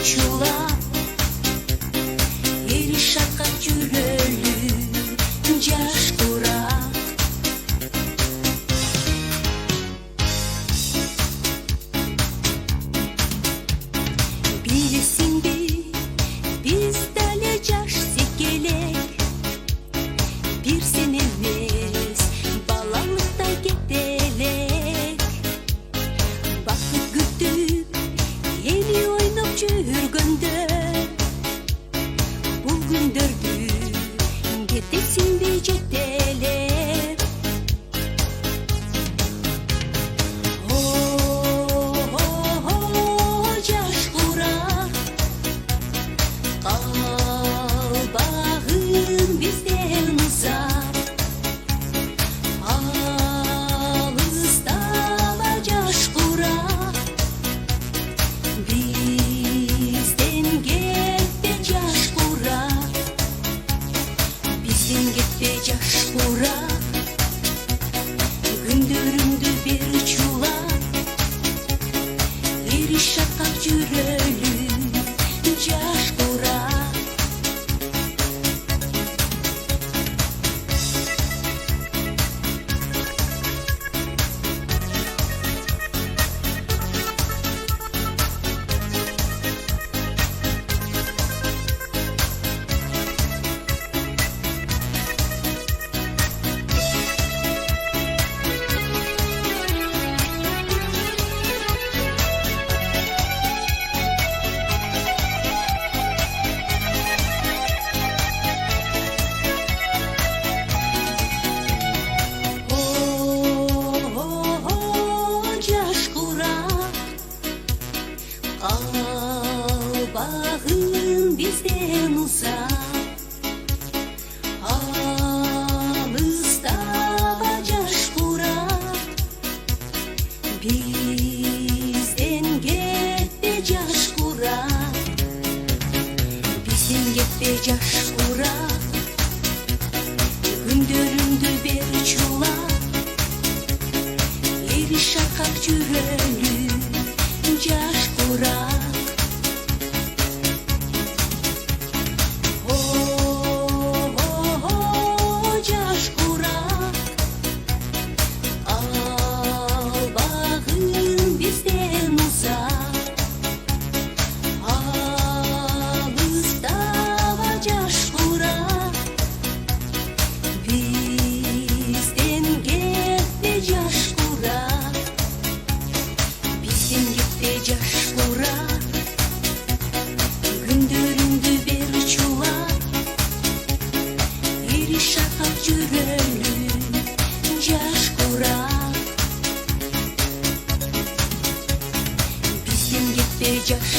чулап, eri шаққа жүрөлү жаш курак. Билесиңби, биз дали жаш секелек, бир сен эмес балалыкта кетелек. Бакыт күтүп эли ойноп жүргөндө, бул күндөрдү кетесиңби жетелеп. Жаш курак, калбагын бизден узап, алыстала жаш курак, бизден кетпе жаш курак, бизден кетпе жаш курак. Күндөрүңдү бер чулап, eri шаққа жүрөлү жаш курак. Калбагын бизден узап, алыстала жаш курак, бизден кетпе жаш курак, бизден кетпе жаш курак. Күндөрүңдү бер чулап, eri шаққа жүрөлү жаш курак. Жаш курак, калбагын бизден узап, алыстала жаш курак, бизден кетпе жаш курак, бизден кетпе жаш курак. Күндөрүңдү бер чулап, eri шаққа жүрөлү жаш курак, бизден кетпе жаш